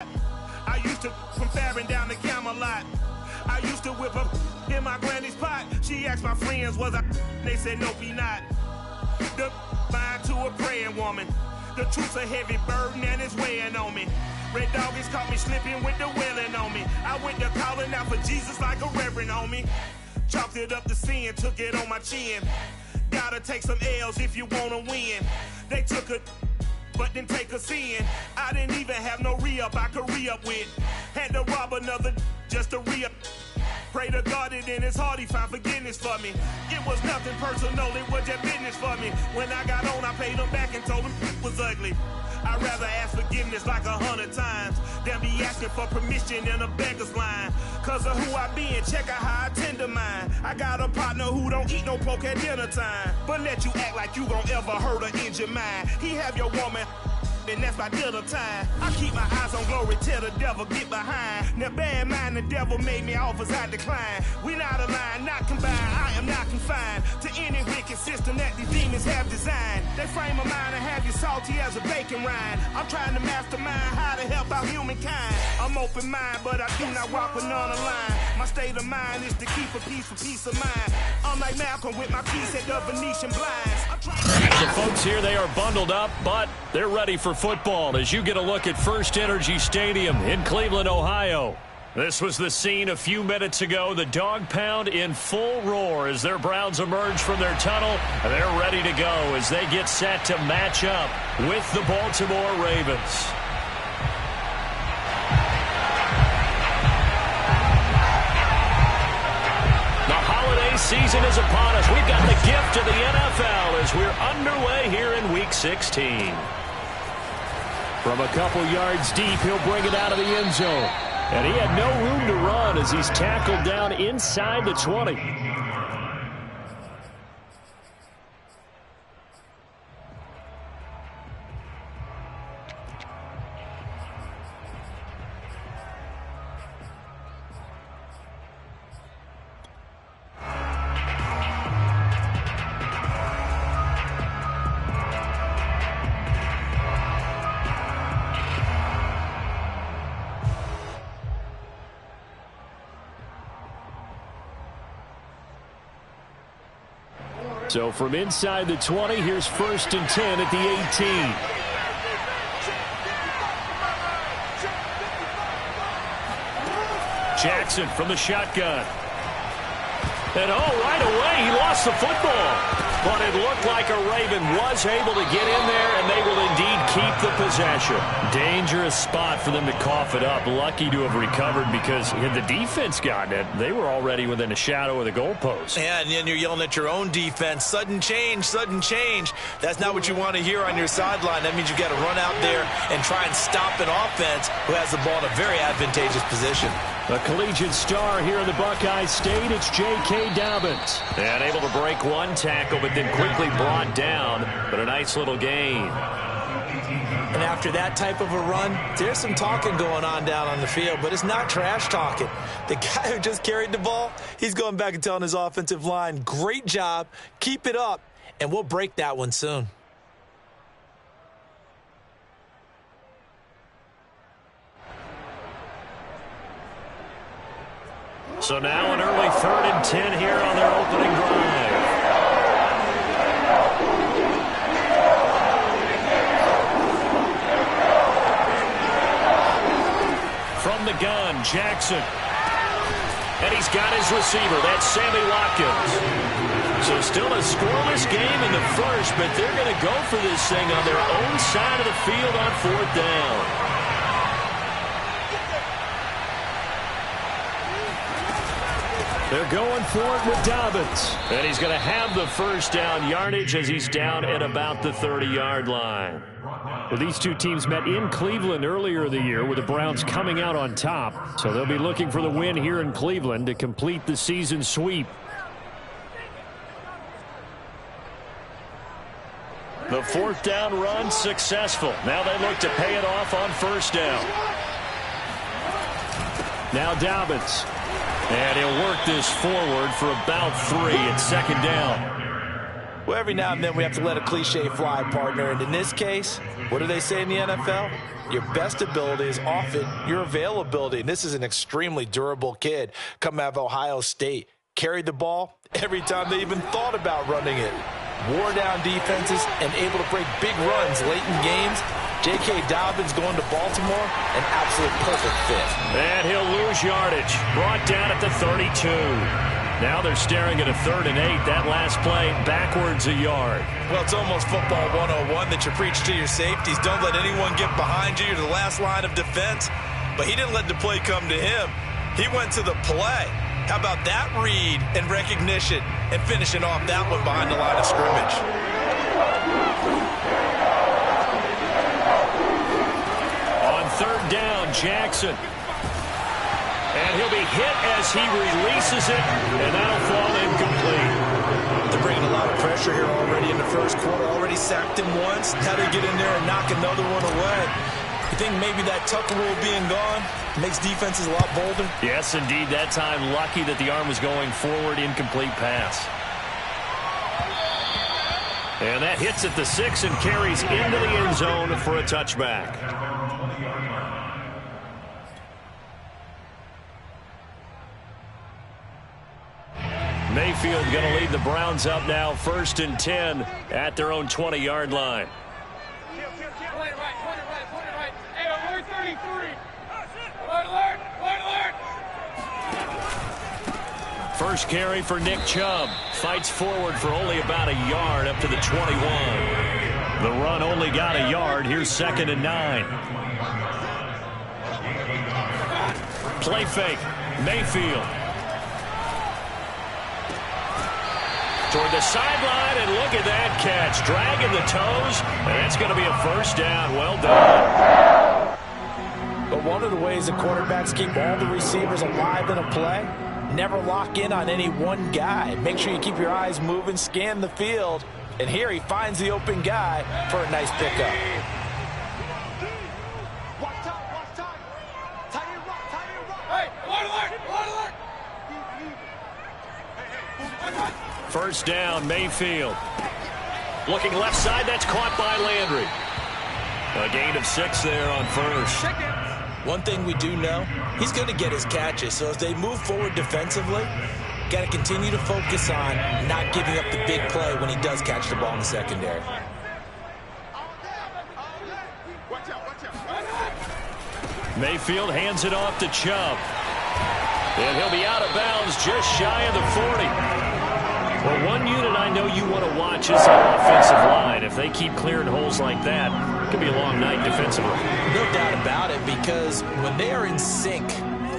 I used to from Farron down to Camelot. I used to whip up in my granny's pot. She asked my friends, was I? They said, nope, he not. The mind to a praying woman. The truth's a heavy burden and it's weighing on me. Red doggies caught me slipping with the wailing on me. I went to calling out for Jesus like a reverend on me. Chalked it up to sin, took it on my chin. Gotta take some L's if you wanna win. They took a but didn't take a sin. I didn't even have no re-up I could re-up with. Had to rob another just to re-up. Pray to God that in his heart he found forgiveness for me. It was nothing personal, it was just business for me. When I got on, I paid him back and told him it was ugly. I'd rather ask forgiveness like 100 times than be asking for permission in a beggar's line. Cause of who I be and check out how I tend to mine. I got a partner who don't eat no pork at dinner time, but let you act like you gon' ever hurt or injure mine. He have your woman and that's by dinner time. I keep my eyes on glory till the devil get behind. Now bad mind, the devil made me offers I decline. We not aligned, not combined, I am not confined to any wicked system that these demons have designed. They frame a mind and have you salty as a bacon rind. I'm trying to mastermind how to help out humankind. I'm open mind, but I do not walk with none aligned. My state of mind is to keep a peace for peace of mind. I'm like Malcolm with my piece at the Venetian blinds. The folks here, they are bundled up, but they're ready for football as you get a look at First Energy Stadium in Cleveland, Ohio. This was the scene a few minutes ago. The dog pound in full roar as their Browns emerge from their tunnel. They're ready to go as they get set to match up with the Baltimore Ravens. Season is upon us. We've got the gift of the NFL as we're underway here in Week 16. From a couple yards deep, he'll bring it out of the end zone. And he had no room to run as he's tackled down inside the 20. So from inside the 20, here's 1st and 10 at the 18. Jackson from the shotgun. And right away, he lost the football. But it looked like a Raven was able to get in there, and they will indeed keep the possession. Dangerous spot for them to cough it up. Lucky to have recovered because had the defense gotten it, they were already within a shadow of the goalpost. Yeah, and then you're yelling at your own defense. Sudden change, sudden change. That's not what you want to hear on your sideline. That means you've got to run out there and try and stop an offense who has the ball in a very advantageous position. A collegiate star here in the Buckeye State, it's J.K. Dobbins. And able to break one tackle, but then quickly brought down. But a nice little gain. And after that type of a run, there's some talking going on down on the field, but it's not trash talking. The guy who just carried the ball, he's going back and telling his offensive line, great job, keep it up, and we'll break that one soon. So now an early 3rd and 10 here on their opening drive. From the gun, Jackson. And he's got his receiver. That's Sammy Watkins. So still a scoreless game in the first, but they're going to go for this thing on their own side of the field on 4th down. They're going for it with Dobbins. And he's going to have the first down yardage as he's down at about the 30-yard line. Well, these two teams met in Cleveland earlier in the year with the Browns coming out on top. So they'll be looking for the win here in Cleveland to complete the season sweep. The 4th down run successful. Now they look to pay it off on 1st down. Now Dobbins. And he'll work this forward for about 3 at 2nd down. Well, every now and then we have to let a cliche fly, partner. And in this case, what do they say in the NFL? Your best ability is often your availability. And this is an extremely durable kid coming out of Ohio State. Carried the ball every time they even thought about running it. Wore down defenses and able to break big runs late in games. J.K. Dobbins going to Baltimore, an absolute perfect fit. And he'll lose yardage. Brought down at the 32. Now they're staring at a 3rd and 8. That last play, backwards a yard. Well, it's almost football 101 that you preach to your safeties. Don't let anyone get behind you. You're the last line of defense. But he didn't let the play come to him. He went to the play. How about that read and recognition and finishing off that one behind the line of scrimmage? On 3rd down, Jackson. And he'll be hit as he releases it, and that'll fall incomplete. They're bringing a lot of pressure here already in the first quarter. Already sacked him once. Now they get in there and knock another one away. You think maybe that Tucker rule being gone makes defenses a lot bolder? Yes, indeed. That time, lucky that the arm was going forward, incomplete pass. And that hits at the 6 and carries into the end zone for a touchback. Mayfield going to lead the Browns up now, 1st and 10 at their own 20-yard line. First carry for Nick Chubb. Fights forward for only about a yard up to the 21. The run only got a yard. Here's 2nd and 9. Play fake. Mayfield. Toward the sideline, and look at that catch. Dragging the toes, and that's going to be a 1st down. Well done. But one of the ways the quarterbacks keep all the receivers alive in a play, never lock in on any one guy. Make sure you keep your eyes moving, scan the field. And here he finds the open guy for a nice pickup. First down, Mayfield. Looking left side, that's caught by Landry. A gain of 6 there on 1st. One thing we do know, he's going to get his catches. So as they move forward defensively, got to continue to focus on not giving up the big play when he does catch the ball in the secondary. Mayfield hands it off to Chubb. And he'll be out of bounds just shy of the 40. Well, one unit I know you want to watch is the offensive line. If they keep clearing holes like that, it could be a long night defensively. No doubt about it, because when they are in sync,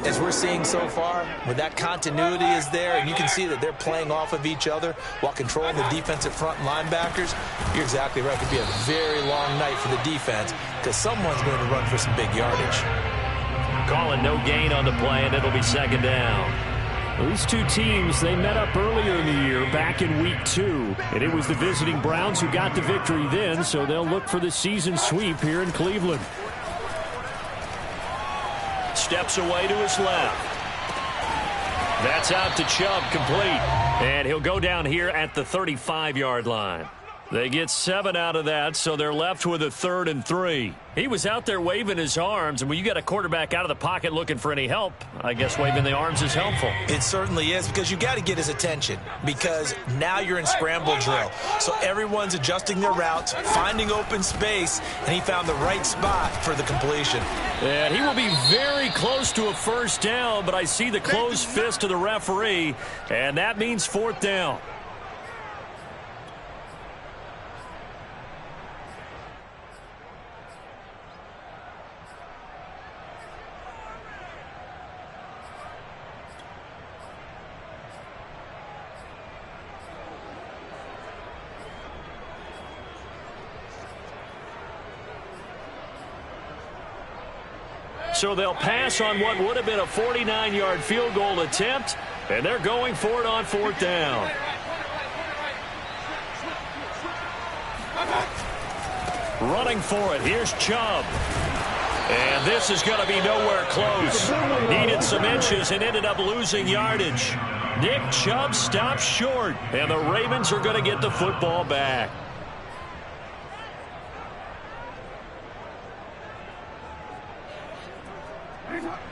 as we're seeing so far, when that continuity is there, and you can see that they're playing off of each other while controlling the defensive front linebackers, you're exactly right. It could be a very long night for the defense because someone's going to run for some big yardage. Calling no gain on the play, and it'll be 2nd down. Well, these two teams, they met up earlier in the year, back in Week 2. And it was the visiting Browns who got the victory then, so they'll look for the season sweep here in Cleveland. Steps away to his left. That's out to Chubb, complete. And he'll go down here at the 35-yard line. They get 7 out of that, so they're left with a 3rd and 3. He was out there waving his arms, and when you got a quarterback out of the pocket looking for any help, I guess waving the arms is helpful. It certainly is, because you got to get his attention, because now you're in scramble drill. So everyone's adjusting their routes, finding open space, and he found the right spot for the completion. And he will be very close to a 1st down, but I see the closed fist of the referee, and that means 4th down. So they'll pass on what would have been a 49-yard field goal attempt, and they're going for it on 4th down. Running for it, here's Chubb. And this is going to be nowhere close. Needed some inches and ended up losing yardage. Nick Chubb stops short, and the Ravens are going to get the football back.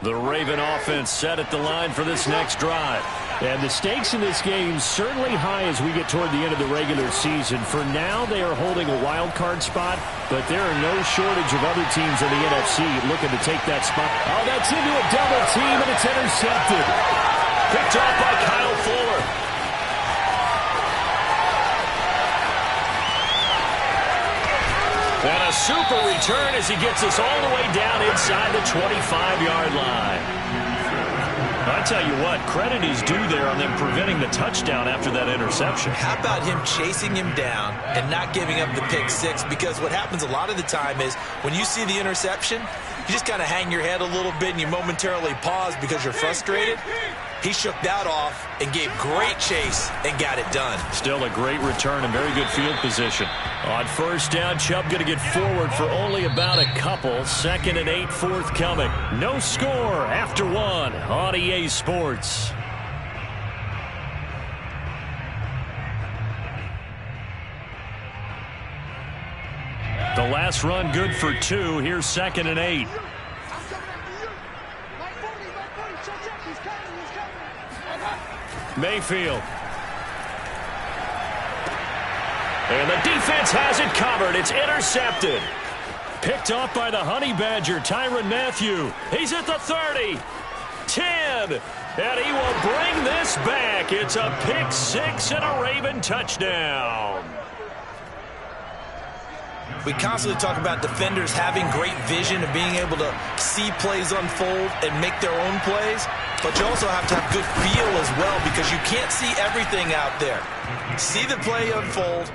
The Raven offense set at the line for this next drive. And the stakes in this game certainly high as we get toward the end of the regular season. For now, they are holding a wild card spot, but there are no shortage of other teams in the NFC looking to take that spot. Oh, that's into a double team, and it's intercepted. Picked off by Kyle Fuller. And a super return as he gets us all the way down inside the 25-yard line. I tell you what, credit is due there on them preventing the touchdown after that interception. How about him chasing him down and not giving up the pick six? Because what happens a lot of the time is when you see the interception, you just kind of hang your head a little bit and you momentarily pause because you're frustrated. He shook that off and gave great chase and got it done. Still a great return and very good field position. On first down, Chubb going to get forward for only about a couple. 2nd and 8 forthcoming. No score after 1 on EA Sports. The last run good for 2. Here's 2nd and 8. Mayfield. And the defense has it covered. It's intercepted. Picked off by the Honey Badger, Tyrann Mathieu. He's at the 30. 10. And he will bring this back. It's a pick six and a Raven touchdown. We constantly talk about defenders having great vision and being able to see plays unfold and make their own plays. But you also have to have good feel as well because you can't see everything out there. See the play unfold,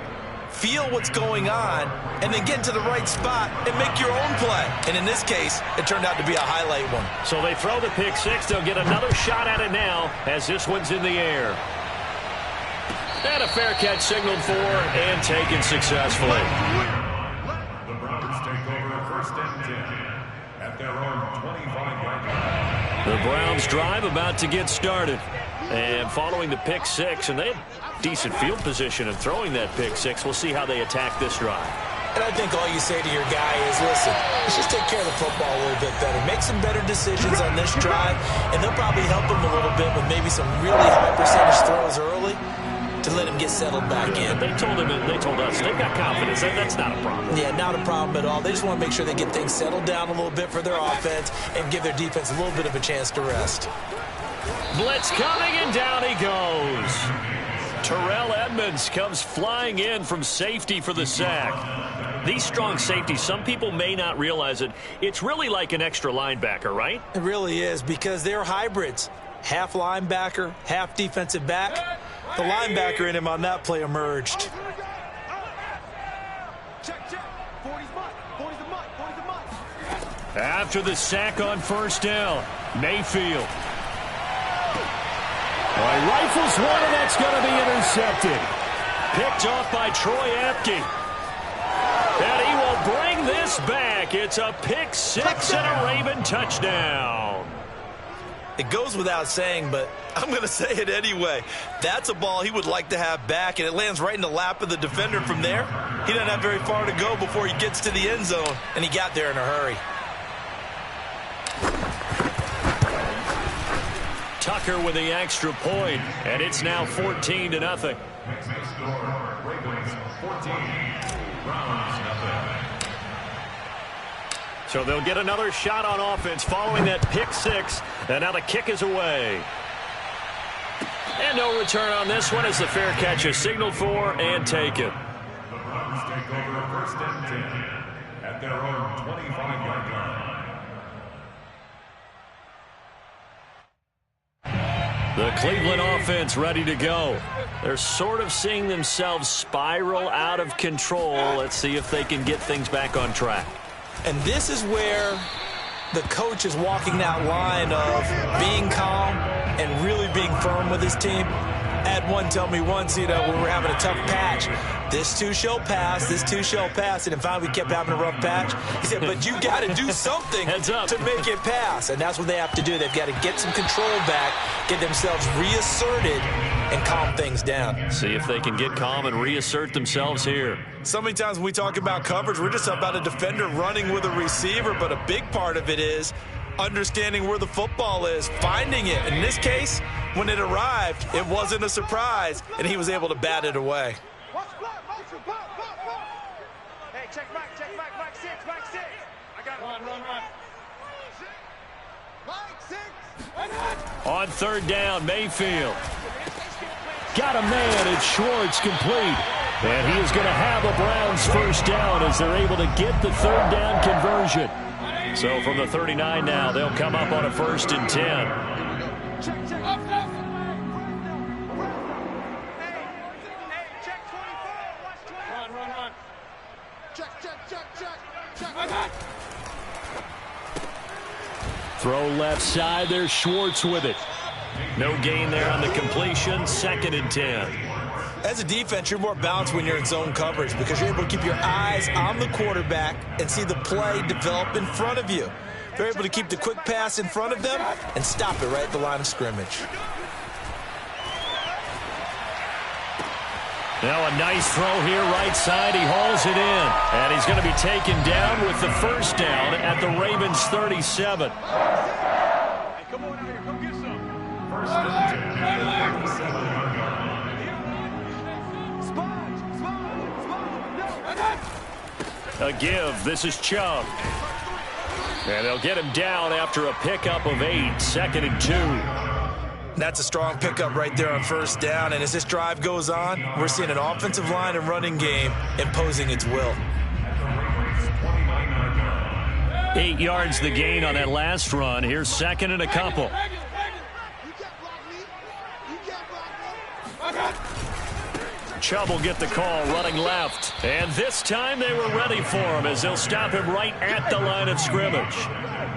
feel what's going on, and then get to the right spot and make your own play. And in this case, it turned out to be a highlight one. So they throw the pick six. They'll get another shot at it now as this one's in the air. And a fair catch signaled for and taken successfully. The Browns take over 1st and 10 at their own 25-yard line. The Browns drive about to get started. And following the pick six, and they had decent field position in throwing that pick six. We'll see how they attack this drive. And I think all you say to your guy is, listen, let's just take care of the football a little bit better. Make some better decisions on this drive, and they'll probably help him a little bit with maybe some really high percentage throws early to let him get settled back in. They told us they've got confidence. That's not a problem. Yeah, not a problem at all. They just want to make sure they get things settled down a little bit for their offense and give their defense a little bit of a chance to rest. Blitz coming, and down he goes. Terrell Edmonds comes flying in from safety for the sack. These strong safeties, some people may not realize it. It's really like an extra linebacker, right? It really is because they're hybrids. Half linebacker, half defensive back. The linebacker in him on that play emerged. After the sack on first down, Mayfield. Well, rifles one, and that's going to be intercepted. Picked off by Troy Apke. And he will bring this back. It's a pick six and a Raven touchdown. It goes without saying, but I'm going to say it anyway. That's a ball he would like to have back, and it lands right in the lap of the defender from there. He doesn't have very far to go before he gets to the end zone, and he got there in a hurry. Tucker with the extra point, and it's now 14-0. Next score, Ravens 14, Browns nothing. So they'll get another shot on offense following that pick six, and now the kick is away. And no return on this one as the fair catch is signaled for and taken. The Browns take over 1st and 10 at their own 25-yard line. The Cleveland offense ready to go. They're sort of seeing themselves spiral out of control. Let's see if they can get things back on track. And this is where the coach is walking that line of being calm and really being firm with his team. Had one tell me once, when we were having a tough patch, this too shall pass, this too shall pass. And finally we kept having a rough patch. He said, but you got to do something to make it pass. And that's what they have to do. They've got to get some control back, get themselves reasserted, and calm things down. See if they can get calm and reassert themselves here. So many times when we talk about coverage, we're just about a defender running with a receiver, but a big part of it is understanding where the football is, finding it. In this case, when it arrived, it wasn't a surprise, and he was able to bat it away. Hey, check back, Mike 6. I got it. Run. Mike 6. On third down, Mayfield. Got a man, it's Schwartz, complete. And he is going to have a Browns first down as they're able to get the third down conversion. So from the 39 now, they'll come up on a 1st and 10. Check. Hey, check 24. Watch 20. Run. Check. Throw left side, there's Schwartz with it. No gain there on the completion, 2nd and 10. As a defense, you're more balanced when you're in zone coverage because you're able to keep your eyes on the quarterback and see the play develop in front of you. They're able to keep the quick pass in front of them and stop it right at the line of scrimmage. Now a nice throw here, right side. He hauls it in. And he's going to be taken down with the first down at the Ravens 37. Hey, come on out here. Come get some. 1st and 10. 37-yard line. A give. This is Chubb. And they'll get him down after a pickup of 8. 2nd and 2. That's a strong pickup right there on 1st down. And as this drive goes on, we're seeing an offensive line and running game imposing its will. 8 yards the gain on that last run. Here's 2nd and a couple. Chubb will get the call, running left. And this time they were ready for him as they'll stop him right at the line of scrimmage.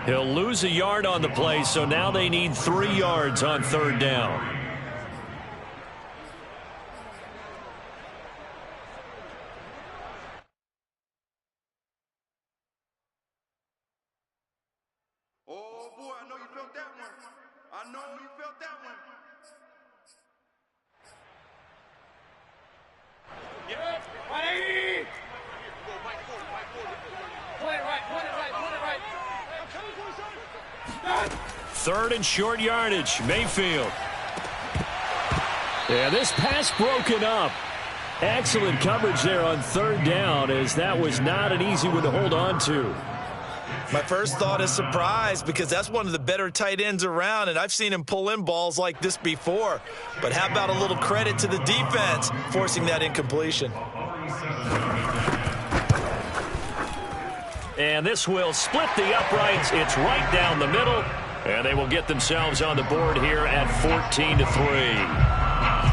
He'll lose a yard on the play, so now they need 3 yards on 3rd down. Oh, boy, I know you felt that one. Yeah, 180. Play it right. 3rd and short yardage, Mayfield. Yeah, this pass broken up. Excellent coverage there on 3rd down, as that was not an easy one to hold on to. My first thought is surprise because that's one of the better tight ends around, and I've seen him pull in balls like this before. But how about a little credit to the defense forcing that incompletion? And this will split the uprights. It's right down the middle, and they will get themselves on the board here at 14-3.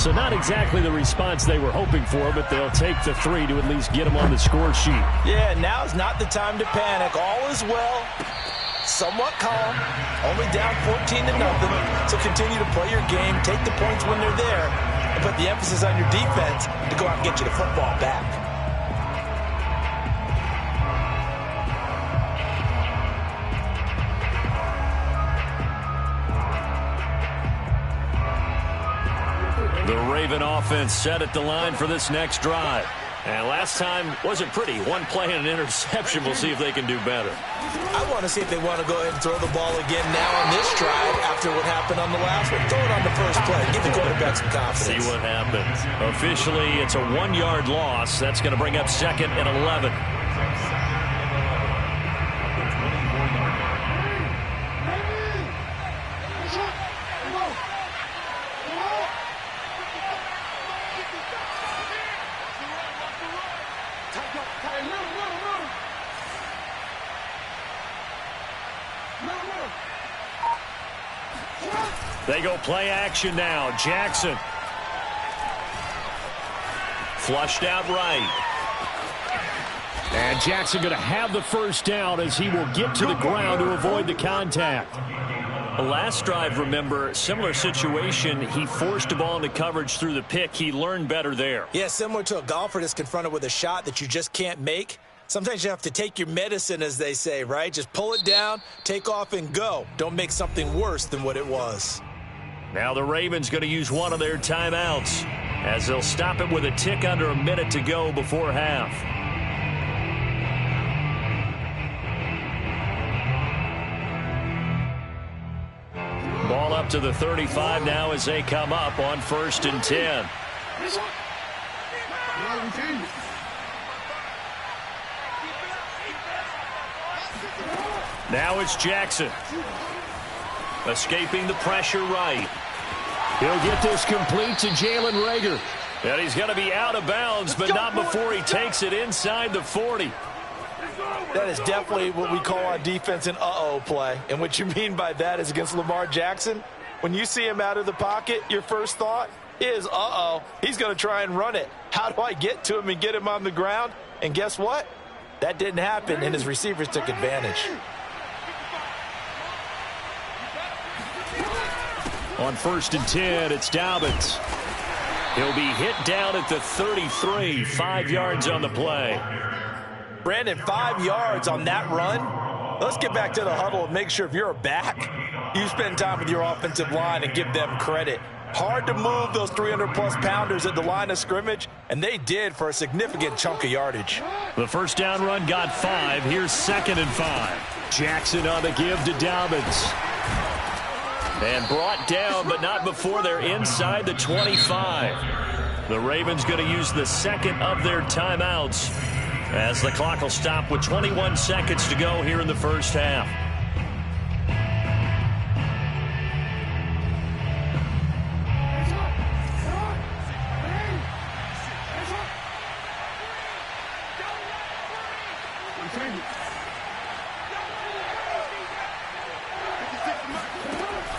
So not exactly the response they were hoping for, but they'll take the 3 to at least get them on the score sheet. Yeah, now's not the time to panic. All is well. Somewhat calm. Only down 14-0. So continue to play your game, take the points when they're there, and put the emphasis on your defense to go out and get you the football back. The Raven offense set at the line for this next drive. And last time wasn't pretty. One play and an interception. We'll see if they can do better. I want to see if they want to go ahead and throw the ball again now on this drive after what happened on the last one. Throw it on the first play. Give the quarterback some confidence. See what happens. Officially, it's a 1-yard loss. That's going to bring up 2nd and 11. They go play action now. Jackson. Flushed out right. And Jackson going to have the first down as he will get to the ground to avoid the contact. Last drive, remember, similar situation. He forced the ball into coverage through the pick. He learned better there. Yeah, similar to a golfer that's confronted with a shot that you just can't make. Sometimes you have to take your medicine, as they say, right? Just pull it down, take off, and go. Don't make something worse than what it was. Now the Ravens going to use one of their timeouts as they'll stop it with a tick under a minute to go before half. Ball up to the 35 now as they come up on 1st and 10. Now it's Jackson. Escaping the pressure right. He'll get this complete to Jalen Reagor. And he's going to be out of bounds, but not before he takes it inside the 40. That is definitely what we call on defense an uh-oh play. And what you mean by that is against Lamar Jackson, when you see him out of the pocket, your first thought is, uh-oh, he's going to try and run it. How do I get to him and get him on the ground? And guess what? That didn't happen, and his receivers took advantage. On 1st and 10, it's Dobbins. He'll be hit down at the 33, 5 yards on the play. Brandon, 5 yards on that run. Let's get back to the huddle and make sure if you're a back, you spend time with your offensive line and give them credit. Hard to move those 300-plus pounders at the line of scrimmage, and they did for a significant chunk of yardage. The first down run got 5. Here's 2nd and 5. Jackson on the give to Dobbins. And brought down, but not before they're inside the 25. The Ravens going to use the second of their timeouts as the clock will stop with 21 seconds to go here in the first half.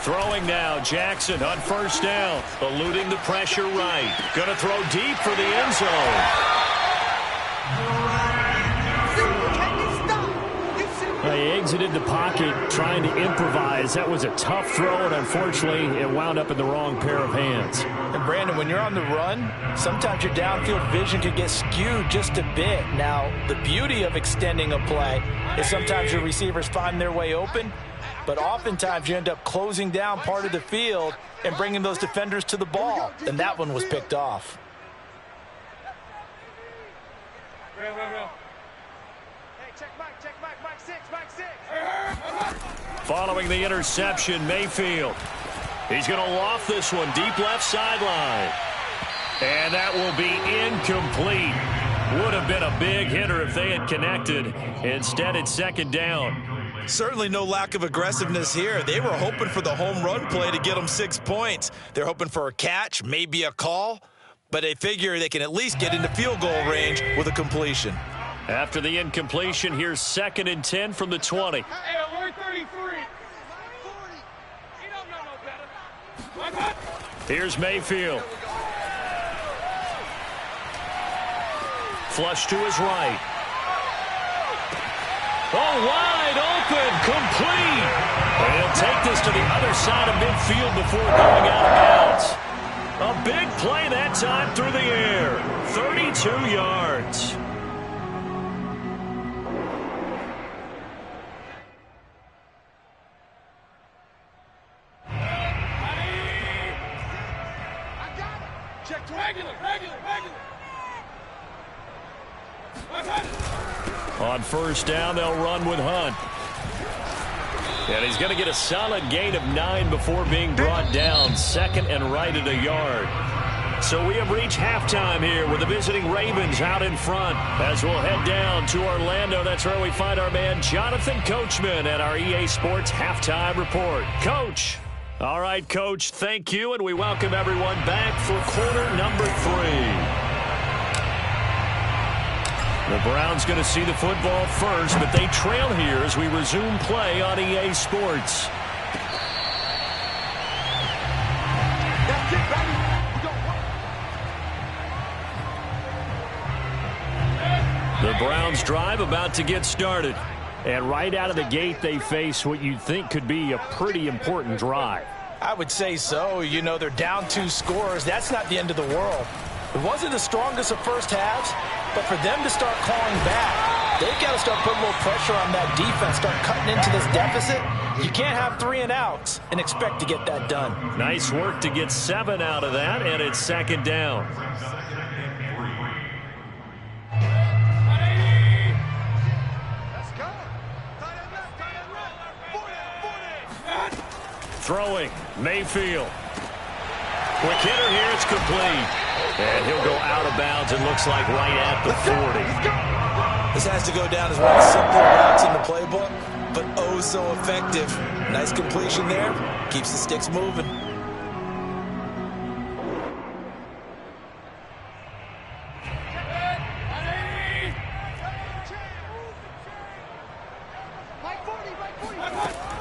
Throwing now, Jackson on 1st down, eluding the pressure right. Going to throw deep for the end zone. He exited the pocket trying to improvise. That was a tough throw, and unfortunately, it wound up in the wrong pair of hands. And Brandon, when you're on the run, sometimes your downfield vision could get skewed just a bit. Now, the beauty of extending a play is sometimes your receivers find their way open, but oftentimes you end up closing down part of the field and bringing those defenders to the ball. And that one was picked off. Following the interception, Mayfield. He's going to loft this one deep left sideline. And that will be incomplete. Would have been a big hitter if they had connected. Instead, it's 2nd down. Certainly no lack of aggressiveness here. They were hoping for the home run play to get them 6 points. They're hoping for a catch, maybe a call, but they figure they can at least get into field goal range with a completion. After the incompletion, here's 2nd and 10 from the 20. Hey, alert 33. He don't know no better. Here's Mayfield. Flush to his right. Oh, wide open, complete. And he'll take this to the other side of midfield before going out of bounds. A big play that time through the air. 32 yards. Check to regular. On 1st down, they'll run with Hunt. And he's going to get a solid gain of 9 before being brought down. 2nd and right at a yard. So we have reached halftime here with the visiting Ravens out in front. As we'll head down to Orlando, that's where we find our man Jonathan Coachman at our EA Sports Halftime Report. Coach. All right, Coach, thank you, and we welcome everyone back for quarter number 3. The Browns going to see the football first, but they trail here as we resume play on EA Sports. The Browns drive about to get started. And right out of the gate, they face what you'd think could be a pretty important drive. I would say so. You know, they're down 2 scores. That's not the end of the world. It wasn't the strongest of first halves, but for them to start clawing back, they've got to start putting a little pressure on that defense, start cutting into this deficit. You can't have 3 and outs and expect to get that done. Nice work to get 7 out of that, and it's 2nd down. Throwing, Mayfield. Quick hitter here, it's complete. And he'll go out of bounds, it looks like right at the 40. This has to go down as one of the simpler routes in the playbook, but oh so effective. Nice completion there. Keeps the sticks moving.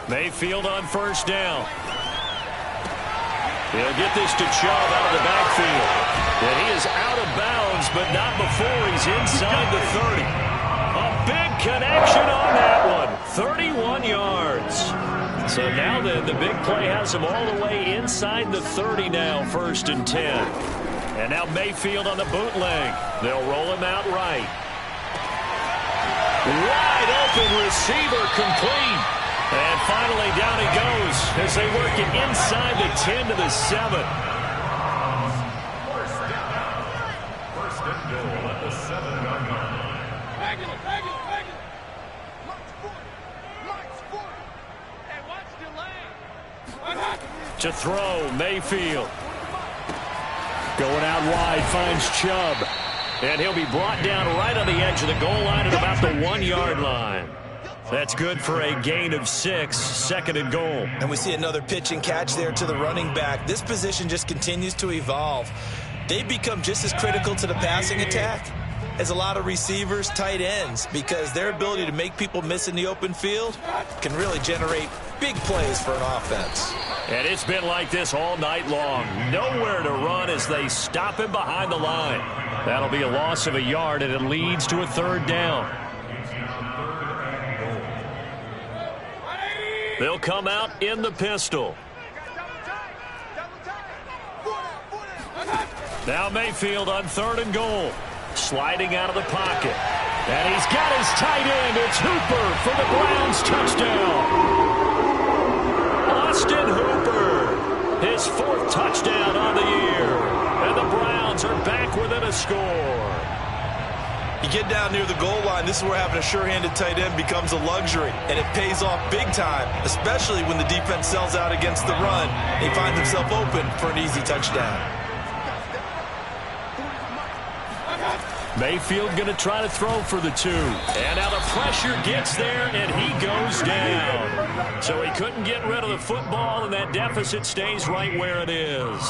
Mayfield on 1st down. He'll get this to Chubb out of the backfield. And he is out of bounds, but not before he's inside the 30. A big connection on that one. 31 yards. So now then, the big play has him all the way inside the 30 now, 1st and 10. And now Mayfield on the bootleg. They'll roll him out right. Wide open receiver complete. And finally, down he goes as they work it inside the 10 to the 7. First and goal at the 7-yard line. To throw, Mayfield. Going out wide, finds Chubb. And he'll be brought down right on the edge of the goal line at about the 1-yard line. That's good for a gain of 6, 2nd and goal. And we see another pitch and catch there to the running back. This position just continues to evolve. They become just as critical to the passing attack as a lot of receivers, tight ends, because their ability to make people miss in the open field can really generate big plays for an offense. And it's been like this all night long. Nowhere to run as they stop him behind the line. That'll be a loss of a yard, and it leads to a 3rd down. They'll come out in the pistol. Now Mayfield on 3rd and goal. Sliding out of the pocket. And he's got his tight end. It's Hooper for the Browns touchdown. Austin Hooper. His 4th touchdown on the year. And the Browns are back within a score. You get down near the goal line, this is where having a sure-handed tight end becomes a luxury, and it pays off big time, especially when the defense sells out against the run. He finds himself open for an easy touchdown. Mayfield going to try to throw for the 2. And now the pressure gets there, and he goes down. So he couldn't get rid of the football, and that deficit stays right where it is.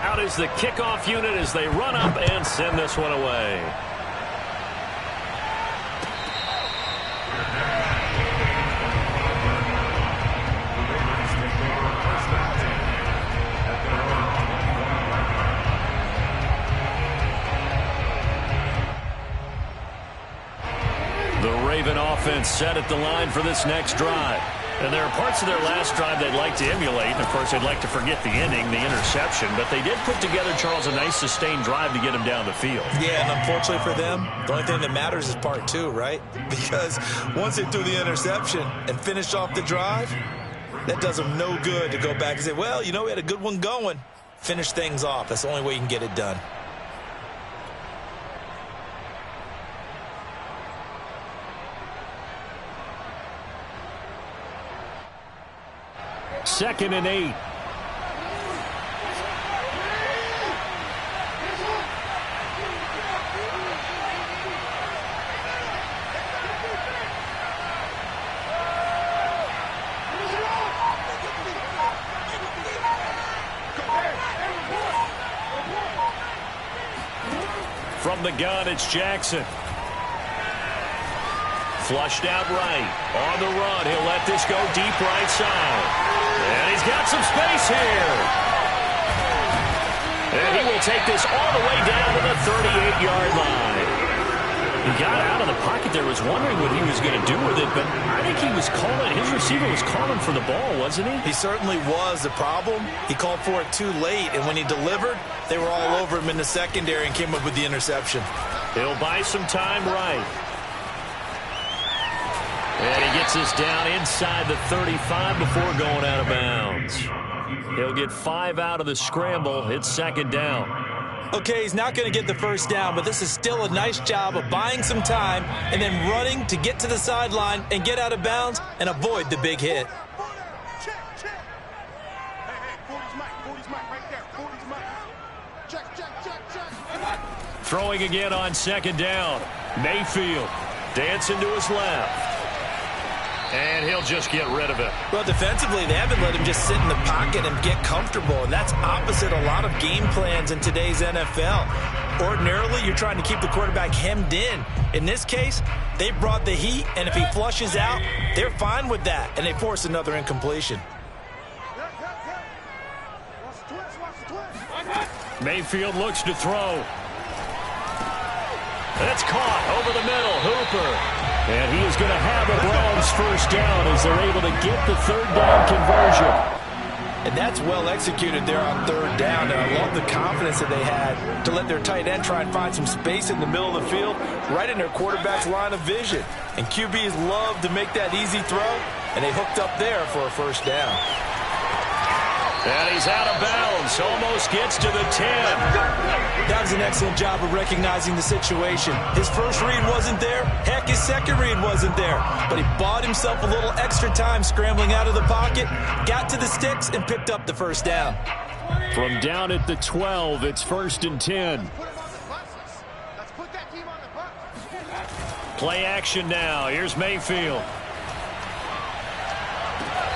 Out is the kickoff unit as they run up and send this one away. The Raven offense set at the line for this next drive. And there are parts of their last drive they'd like to emulate. And, of course, they'd like to forget the ending, the interception. But they did put together, Charles, a nice sustained drive to get him down the field. Yeah, and unfortunately for them, the only thing that matters is part 2, right? Because once they threw the interception and finished off the drive, that does them no good to go back and say, well, you know, we had a good one going. Finish things off. That's the only way you can get it done. Second and 8. From the gun, it's Jackson. Flushed out right. On the run, he'll let this go deep right side. And he's got some space here. And he will take this all the way down to the 38-yard line. He got out of the pocket there, was wondering what he was going to do with it, but I think he was calling, his receiver was calling for the ball, wasn't he? He certainly was. The problem, he called for it too late, and when he delivered, they were all over him in the secondary and came up with the interception. He'll buy some time right. And he gets this down inside the 35 before going out of bounds. He'll get 5 out of the scramble. It's second down. Okay, he's not going to get the first down, but this is still a nice job of buying some time and then running to get to the sideline and get out of bounds and avoid the big hit. Throwing again on second down. Mayfield dancing to his left. And he'll just get rid of it. Well, defensively, they haven't let him just sit in the pocket and get comfortable, and that's opposite a lot of game plans in today's NFL. Ordinarily, you're trying to keep the quarterback hemmed in. In this case, they brought the heat, and if he flushes out, they're fine with that, and they force another incompletion. Mayfield looks to throw. That's caught over the middle. Hooper. And he is going to have a Browns first down as they're able to get the third down conversion. And that's well executed there on third down. And I love the confidence that they had to let their tight end try and find some space in the middle of the field, right in their quarterback's line of vision. And QBs love to make that easy throw, and they hooked up there for a first down. And he's out of bounds. Almost gets to the 10. That was an excellent job of recognizing the situation. His first read wasn't there. Heck, his second read wasn't there. But he bought himself a little extra time scrambling out of the pocket, got to the sticks, and picked up the first down. From down at the 12, it's 1st and 10. Play action now. Here's Mayfield.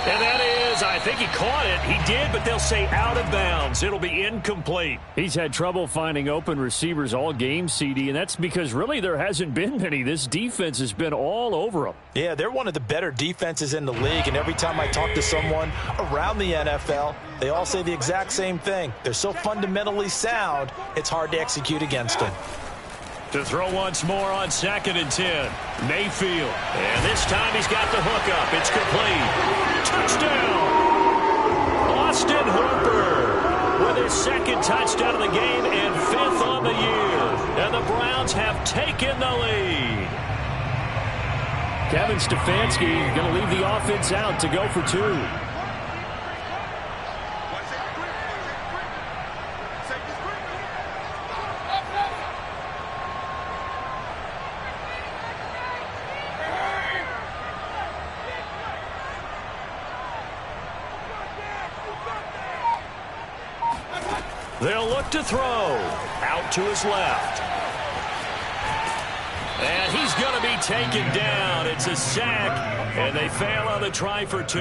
And that is, I think he caught it. He did, but they'll say out of bounds. It'll be incomplete. He's had trouble finding open receivers all game, CD, and that's because really there hasn't been many. This defense has been all over them. Yeah, they're one of the better defenses in the league, and every time I talk to someone around the NFL, they all say the exact same thing. They're so fundamentally sound, it's hard to execute against them. To throw once more on 2nd and 10. Mayfield. And this time he's got the hook up. It's complete. Touchdown! Austin Hooper with his 2nd touchdown of the game and 5th on the year. And the Browns have taken the lead. Kevin Stefanski going to leave the offense out to go for 2. They'll look to throw. Out to his left. And he's going to be taken down. It's a sack, and they fail on the try for 2.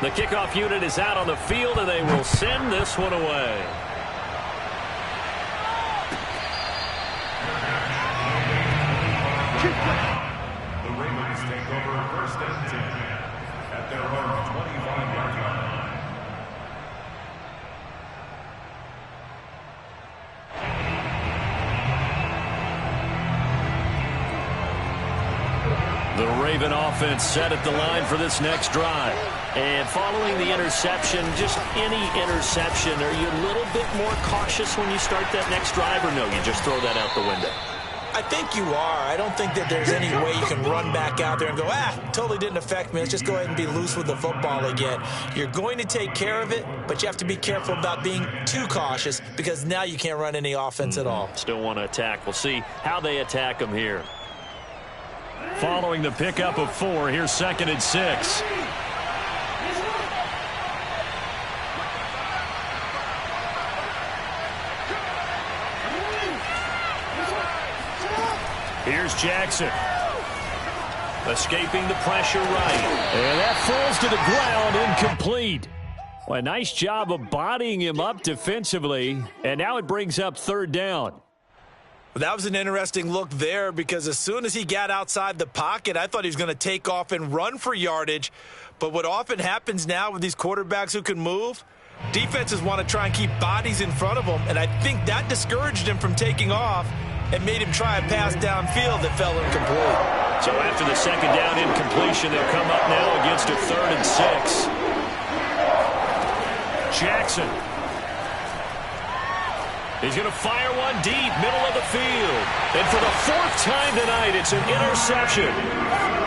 The kickoff unit is out on the field, and they will send this one away. The Ravens take over 1st and 10 at their own 25-yard line. The Raven offense set at the line for this next drive. And following the interception, just any interception, are you a little bit more cautious when you start that next drive, or no, you just throw that out the window? I think you are. I don't think that there's any way you can run back out there and go, totally didn't affect me. Let's just go ahead and be loose with the football again. You're going to take care of it, but you have to be careful about being too cautious because now you can't run any offense at all. Still want to attack. We'll see how they attack them here. Following the pickup of 4, here's 2nd and 6. Here's Jackson. Escaping the pressure right. And that falls to the ground, incomplete. Well, a nice job of bodying him up defensively. And now it brings up 3rd down. That was an interesting look there because as soon as he got outside the pocket, I thought he was going to take off and run for yardage. But what often happens now with these quarterbacks who can move, defenses want to try and keep bodies in front of them, and I think that discouraged him from taking off and made him try a pass downfield that fell incomplete. So after the second down incompletion, they'll come up now against a 3rd and 6. Jackson. He's going to fire one deep, middle of the field. And for the 4th time tonight, it's an interception.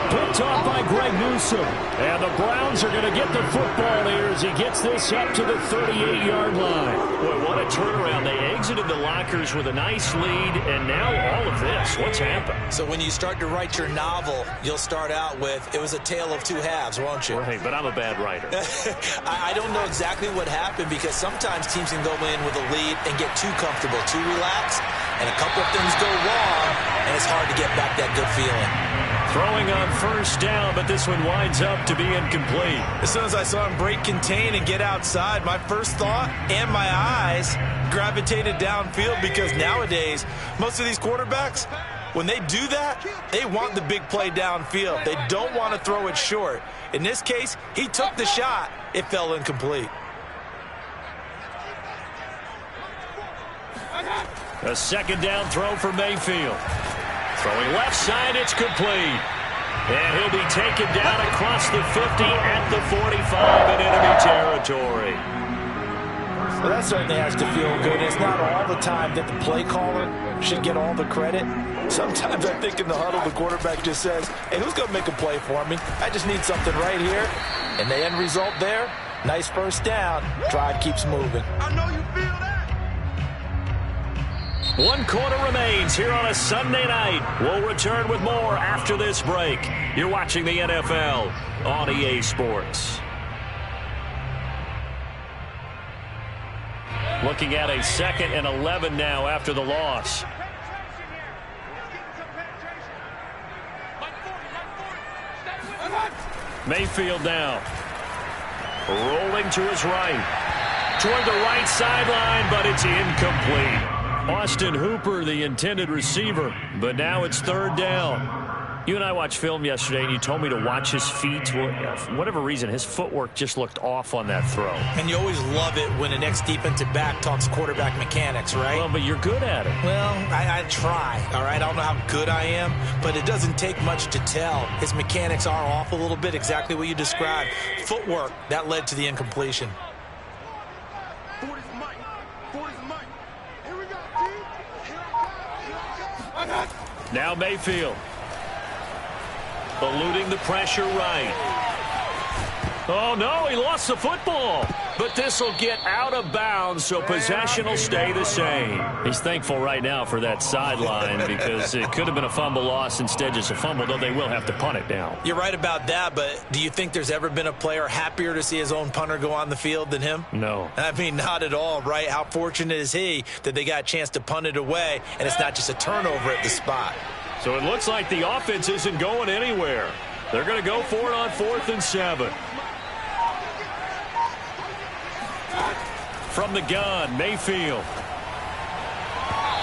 Picked off by Greg Newsome. And the Browns are going to get the football here as he gets this up to the 38-yard line. Boy, what a turnaround. They exited the lockers with a nice lead, and now all of this. What's happened? So when you start to write your novel, you'll start out with, it was a tale of two halves, won't you? Right, but I'm a bad writer. I don't know exactly what happened because sometimes teams can go in with a lead and get too comfortable, too relaxed, and a couple of things go wrong, and it's hard to get back that good feeling. Throwing on 1st down, but this one winds up to be incomplete. As soon as I saw him break contain and get outside, my first thought and my eyes gravitated downfield because nowadays, most of these quarterbacks, when they do that, they want the big play downfield. They don't want to throw it short. In this case, he took the shot. It fell incomplete. A 2nd down throw for Mayfield. Throwing left side, it's complete. And he'll be taken down across the 50 at the 45 in enemy territory. Well, that certainly has to feel good. It's not all the time that the play caller should get all the credit. Sometimes I think in the huddle, the quarterback just says, hey, who's going to make a play for me? I just need something right here. And the end result there, nice 1st down. Drive keeps moving. I know you feel that. 1 quarter remains here on a Sunday night. We'll return with more after this break. You're watching the NFL on EA Sports. Looking at a 2nd and 11 now after the loss. Mayfield now. Rolling to his right. Toward the right sideline, but it's incomplete. Austin Hooper, the intended receiver, but now it's 3rd down. You and I watched film yesterday, and you told me to watch his feet. Well, for whatever reason, his footwork just looked off on that throw. And you always love it when an ex-defensive back talks quarterback mechanics, right? Well, but you're good at it. Well, I try, all right? I don't know how good I am, but it doesn't take much to tell. His mechanics are off a little bit, exactly what you described. Footwork, that led to the incompletion. Now Mayfield. Eluding the pressure right. Oh, no, he lost the football. But this will get out of bounds, so possession will stay the same. He's thankful right now for that sideline because it could have been a fumble loss, instead just a fumble, though they will have to punt it down. You're right about that, but do you think there's ever been a player happier to see his own punter go on the field than him? No. I mean, not at all, right? How fortunate is he that they got a chance to punt it away, and it's not just a turnover at the spot. So it looks like the offense isn't going anywhere. They're going to go for it on 4th and 7. From the gun, Mayfield.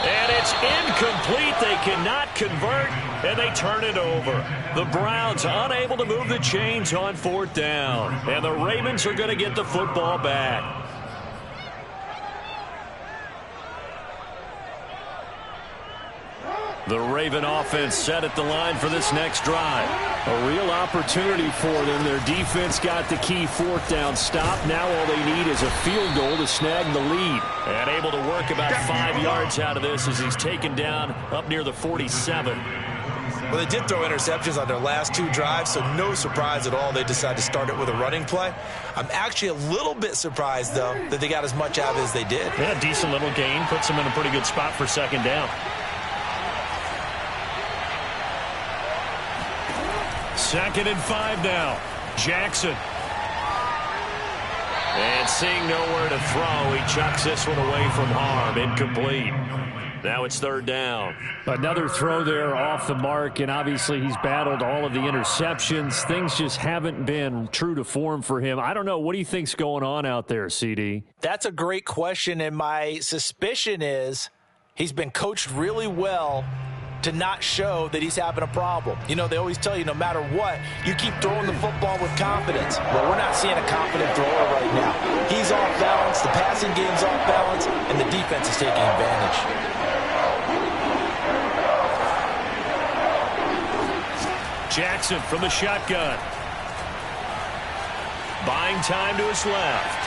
And it's incomplete. They cannot convert, and they turn it over. The Browns unable to move the chains on 4th down. And the Ravens are going to get the football back. The Raven offense set at the line for this next drive. A real opportunity for them. Their defense got the key 4th down stop. Now all they need is a field goal to snag the lead. And able to work about 5 yards out of this as he's taken down up near the 47. Well, they did throw interceptions on their last 2 drives, so no surprise at all they decided to start it with a running play. I'm actually a little bit surprised, though, that they got as much out of it as they did. Yeah, decent little gain. Puts them in a pretty good spot for 2nd down. 2nd and 5 now. Jackson. And seeing nowhere to throw, he chucks this one away from harm. Incomplete. Now it's 3rd down. Another throw there off the mark, and obviously he's battled all of the interceptions. Things just haven't been true to form for him. I don't know. What do you think's going on out there, CD? That's a great question, and my suspicion is He's been coached really well to not show that he's having a problem. You know, they always tell you no matter what, you keep throwing the football with confidence. Well, we're not seeing a confident thrower right now. He's off balance, the passing game's off balance, and the defense is taking advantage. Jackson from the shotgun. Buying time to his left.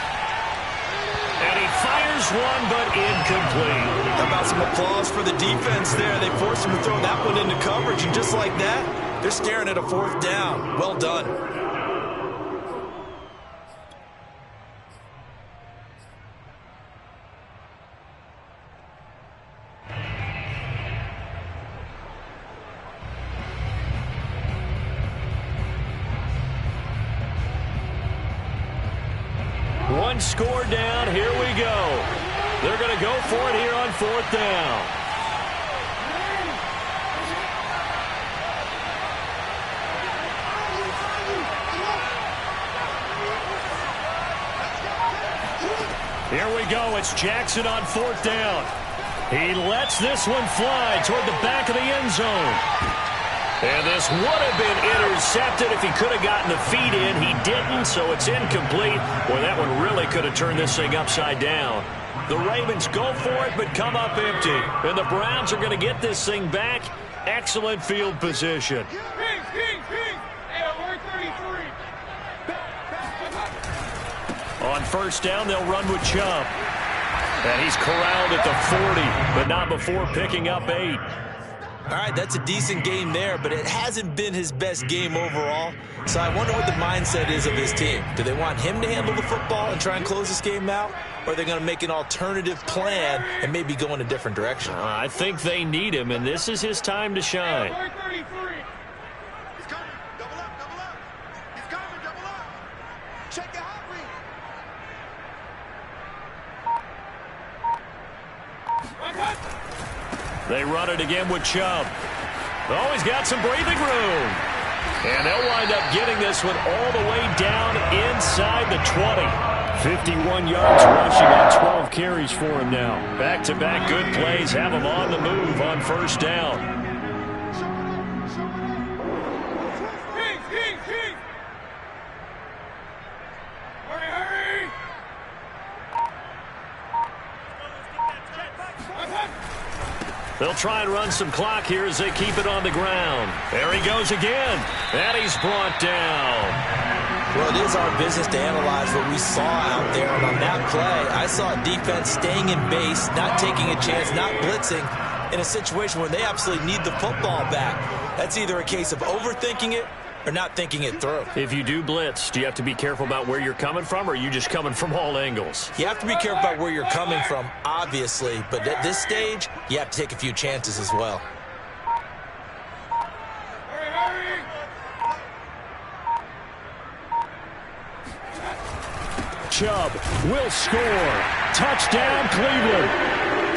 And he fires one, but incomplete. How about some applause for the defense there? They forced him to throw that one into coverage, and just like that, they're staring at a 4th down. Well done. One score down, here we go. They're going to go for it here on 4th down. Here we go, it's Jackson on 4th down. He lets this one fly toward the back of the end zone. And this would have been intercepted if he could have gotten the feet in. He didn't, so it's incomplete. Boy, that one really could have turned this thing upside down. The Ravens go for it, but come up empty. And the Browns are going to get this thing back. Excellent field position. On 1st down, they'll run with Chubb. And he's corralled at the 40, but not before picking up 8. All right, that's a decent game there, but it hasn't been his best game overall. So I wonder what the mindset is of his team. Do they want him to handle the football and try and close this game out? Or are they going to make an alternative plan and maybe go in a different direction? I think they need him, and this is his time to shine. He's coming. Double up. He's coming. Double up. Check the hot read. They run it again with Chubb. Oh, he's got some breathing room. And they'll wind up getting this one all the way down inside the 20. 51 yards rushing on 12 carries for him now. Back-to-back good plays have him on the move on 1st down. They'll try and run some clock here as they keep it on the ground. There he goes again. And he's brought down. Well, it is our business to analyze what we saw out there. And on that play, I saw a defense staying in base, not taking a chance, not blitzing in a situation where they absolutely need the football back. That's either a case of overthinking it or not thinking it through. If you do blitz, do you have to be careful about where you're coming from, or are you just coming from all angles? You have to be careful about where you're coming from, obviously, but at this stage, you have to take a few chances as well. Chubb will score. Touchdown, Cleveland.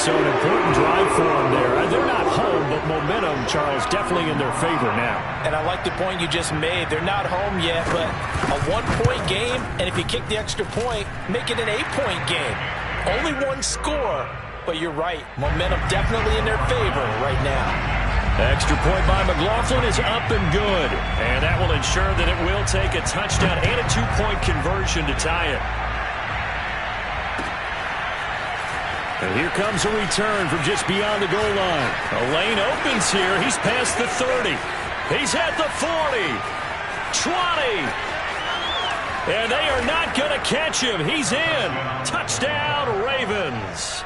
So an important drive for them there. They're not home, but momentum, Charles, definitely in their favor now. And I like the point you just made. They're not home yet, but a 1-point game, and if you kick the extra point, make it an 8-point game. Only one score, but you're right. Momentum definitely in their favor right now. Extra point by McLaughlin is up and good. And that will ensure that it will take a touchdown and a 2-point conversion to tie it. And here comes a return from just beyond the goal line. A lane opens here. He's past the 30. He's at the 40. 20. And they are not going to catch him. He's in. Touchdown, Ravens.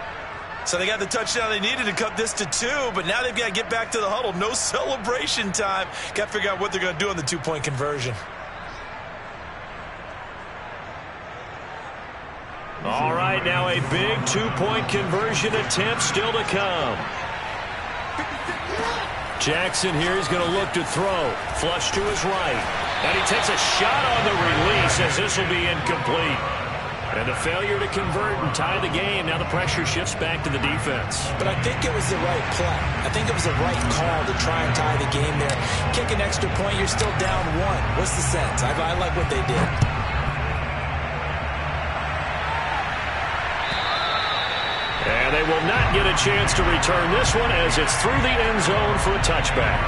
So they got the touchdown they needed to cut this to 2, but now they've got to get back to the huddle. No celebration time. Got to figure out what they're going to do on the 2-point conversion. All right, now a big 2-point conversion attempt still to come. Jackson here is going to look to throw. Flush to his right. And he takes a shot on the release as this will be incomplete. And a failure to convert and tie the game. Now the pressure shifts back to the defense. But I think it was the right play. I think it was the right call to try and tie the game there. Kick an extra point, you're still down 1. What's the sense? I like what they did. And they will not get a chance to return this one as it's through the end zone for a touchback.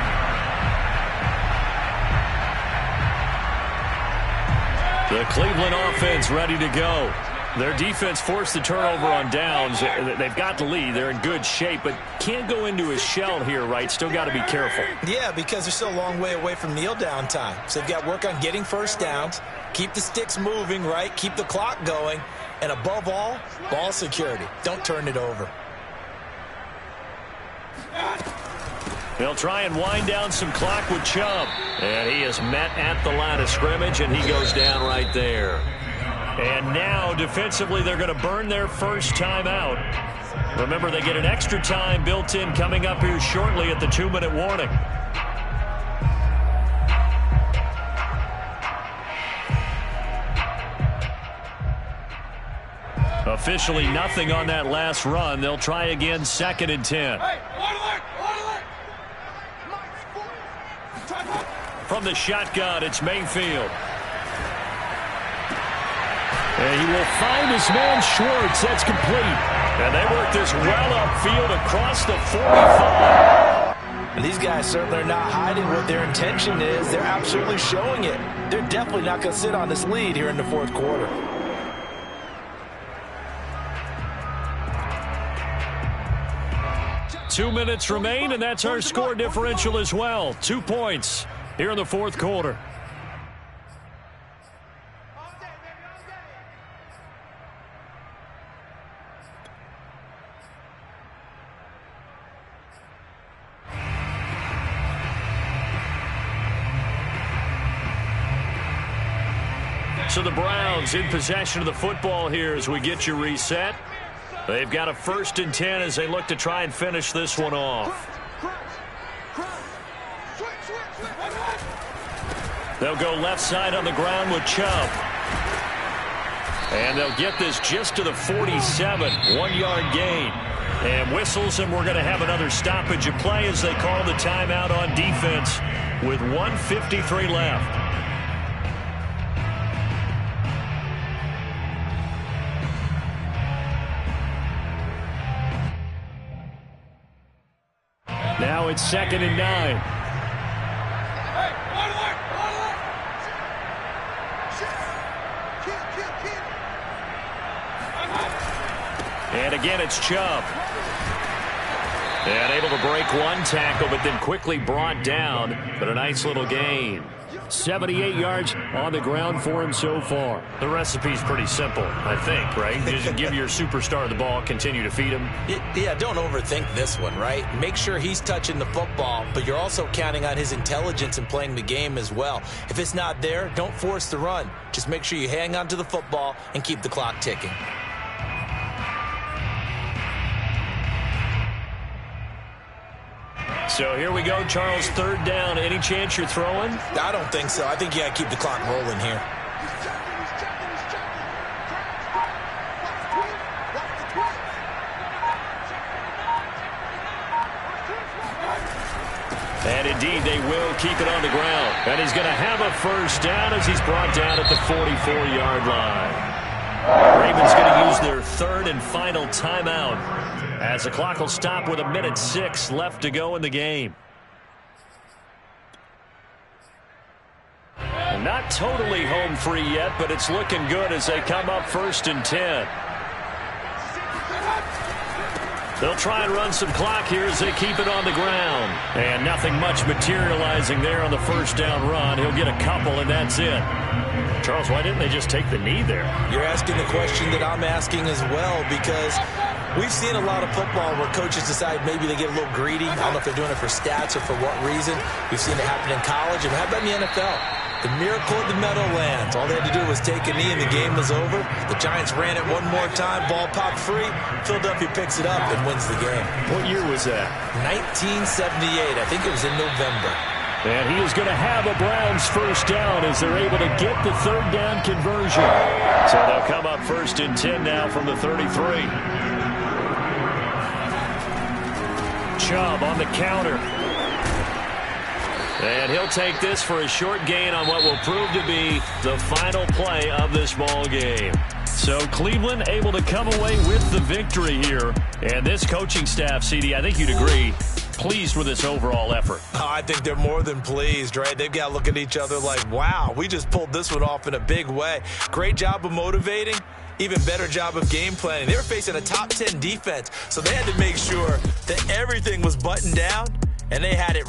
The Cleveland offense ready to go. Their defense forced the turnover on downs. They've got the lead. They're in good shape, but can't go into a shell here, right? Still got to be careful. Yeah, because they're still a long way away from kneel down time. So they've got to work on getting first downs, keep the sticks moving, right? Keep the clock going, and above all, ball security. Don't turn it over. They'll try and wind down some clock with Chubb. And he is met at the line of scrimmage, and he goes down right there. And now, defensively, they're going to burn their first timeout. Remember, they get an extra time built in coming up here shortly at the 2-minute warning. Officially nothing on that last run. They'll try again, 2nd and 10. From the shotgun, it's Mayfield. And he will find his man Schwartz. That's complete. And they work this well upfield across the 45. And these guys certainly are not hiding what their intention is. They're absolutely showing it. They're definitely not going to sit on this lead here in the fourth quarter. Two minutes remain, and that's our score differential as well. 2 points here in the fourth quarter. So the Browns in possession of the football here as we get you reset. They've got a 1st and 10 as they look to try and finish this one off. They'll go left side on the ground with Chubb. And they'll get this just to the 47, 1-yard gain. And whistles, and we're going to have another stoppage of play as they call the timeout on defense with 1:53 left. Now it's 2nd and 9. And again, it's Chubb. And able to break one tackle, but then quickly brought down. But a nice little gain. 78 yards on the ground for him so far. The recipe's pretty simple, I think, right? You just give your superstar the ball, continue to feed him. Yeah, don't overthink this one, right? Make sure he's touching the football, but you're also counting on his intelligence in playing the game as well. If it's not there, don't force the run. Just make sure you hang on to the football and keep the clock ticking. So here we go, Charles, 3rd down. Any chance you're throwing? I don't think so. I think you got to keep the clock rolling here. And indeed, they will keep it on the ground. And he's going to have a 1st down as he's brought down at the 44-yard line. Ravens going to use their 3rd and final timeout as the clock will stop with 1:06 left to go in the game. Not totally home free yet, but it's looking good as they come up 1st and 10. They'll try and run some clock here as they keep it on the ground. And nothing much materializing there on the 1st down run. He'll get a couple, and that's it. Charles, why didn't they just take the knee there? You're asking the question that I'm asking as well, because we've seen a lot of football where coaches decide maybe they get a little greedy. I don't know if they're doing it for stats or for what reason. We've seen it happen in college. And how about in the NFL? The miracle at the Meadowlands. All they had to do was take a knee and the game was over. The Giants ran it one more time. Ball popped free. Philadelphia picks it up and wins the game. What year was that? 1978. I think it was in November. And he is going to have a Browns 1st down as they're able to get the 3rd down conversion. So they'll come up 1st and 10 now from the 33. Chubb on the counter. And he'll take this for a short gain on what will prove to be the final play of this ball game. So Cleveland able to come away with the victory here. And this coaching staff, CD, I think you'd agree, pleased with this overall effort. Oh, I think they're more than pleased, right? They've got to look at each other like, wow, we just pulled this one off in a big way. Great job of motivating. Even better job of game planning. They were facing a top 10 defense, so they had to make sure that everything was buttoned down, and they had it